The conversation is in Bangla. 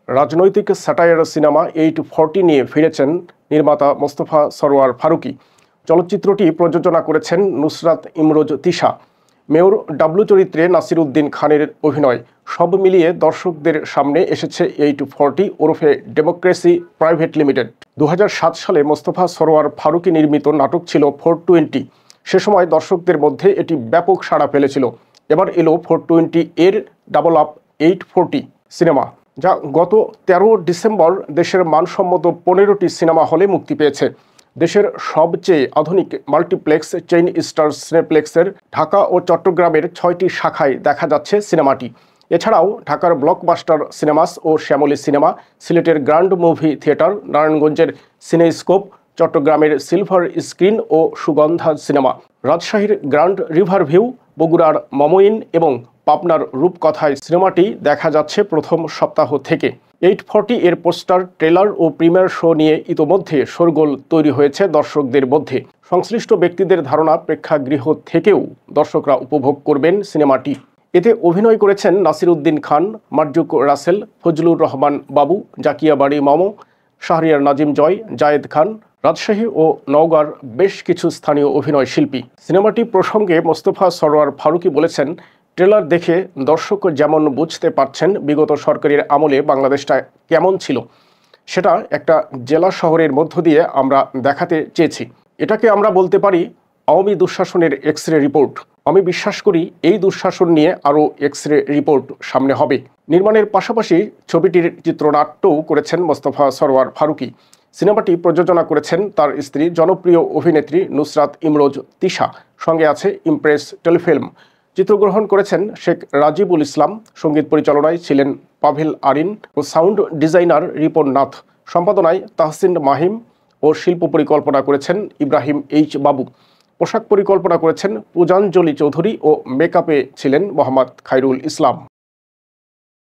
রাজনৈতিক স্যাটায়ার সিনেমা 840 নিয়ে ফিরেছেন নির্মাতা মোস্তফা সরোয়ার ফারুকী। চলচ্চিত্রটি প্রযোজনা করেছেন নুসরাত ইমরোজ তিশা। মেয়র ডাবলু চরিত্রে নাসির উদ্দিন খানের অভিনয়। সব মিলিয়ে দর্শকদের সামনে এসেছে 840 ওরফে ডেমোক্রেসি প্রাইভেট লিমিটেড। 2007 সালে মোস্তফা সরোয়ার ফারুকী নির্মিত নাটক ছিল 420। সে সময় দর্শকদের মধ্যে এটি ব্যাপক সাড়া ফেলেছিল। এবার এলো 420 এর ডাবল আপ 840 সিনেমা, যা গত 13 ডিসেম্বর দেশের মানসম্মত 15টি সিনেমা হলে মুক্তি পেয়েছে। দেশের সবচেয়ে আধুনিক মাল্টিপ্লেক্স চেইন স্টার সিনেপ্লেক্সের ঢাকা ও চট্টগ্রামের 6টি শাখায় দেখা যাচ্ছে সিনেমাটি। এছাড়াও ঢাকার ব্লকবাস্টার সিনেমাস ও শ্যামলী সিনেমা, সিলেটের গ্র্যান্ড মুভি থিয়েটার, নারায়ণগঞ্জের সিনেস্কোপ, চট্টগ্রামের সিলভার স্ক্রিন ও সুগন্ধা সিনেমা, রাজশাহীর গ্র্যান্ড রিভার ভিউ, বগুড়ার মমইন এবং পাবনার রূপকথায় সিনেমাটি দেখা যাচ্ছে প্রথম সপ্তাহ থেকে। 840 এর পোস্টার, ট্রেলার ও প্রিমিয়ার শো নিয়ে ইতোমধ্যে শোরগোল তৈরি হয়েছে দর্শকদের মধ্যে। সংশ্লিষ্ট ব্যক্তিদের ধারণা, প্রেক্ষাগৃহ থেকেও দর্শকরা উপভোগ করবেন সিনেমাটি। এতে অভিনয় করেছেন নাসির উদ্দিন খান, মারজুক রাসেল, ফজলুর রহমান বাবু, জাকিয়া বাড়ি মামু, শাহরিয়ার নাজিম জয়, জায়েদ খান, রাজশাহী ও নওগাঁর বেশ কিছু স্থানীয় অভিনয় শিল্পী। সিনেমাটি প্রসঙ্গে মোস্তফা সরোয়ার ফারুকী বলেছেন, ট্রেলার দেখে দর্শক যেমন বুঝতে পারছেন বিগত সরকারের আমলে বাংলাদেশটা কেমন ছিল, সেটা একটা জেলা শহরের মধ্য দিয়ে আমরা দেখাতে চেয়েছি। এটাকে আমরা বলতে পারি আওয়ামী দুঃশাসনের এক্সরে রিপোর্ট। আমি বিশ্বাস করি এই দুঃশাসন নিয়ে আরও এক্সরে রিপোর্ট সামনে হবে। নির্মাণের পাশাপাশি ছবিটির চিত্রনাট্যও করেছেন মোস্তফা সরোয়ার ফারুকী। সিনেমাটি প্রযোজনা করেছেন তার স্ত্রী জনপ্রিয় অভিনেত্রী নুসরাত ইমরোজ তিশা। সঙ্গে আছে ইমপ্রেস টেলিফিল্ম। চিত্রগ্রহণ করেছেন শেখ রাজিবুল ইসলাম। সঙ্গীত পরিচালনায় ছিলেন পাভেল আরিন ও সাউন্ড ডিজাইনার রিপন নাথ। সম্পাদনায় তাহসিন মাহিম ও শিল্প পরিকল্পনা করেছেন ইব্রাহিম এইচ বাবু। পোশাক পরিকল্পনা করেছেন পূজাঞ্জলি চৌধুরী ও মেকআপে ছিলেন মোহাম্মদ খায়রুল ইসলাম।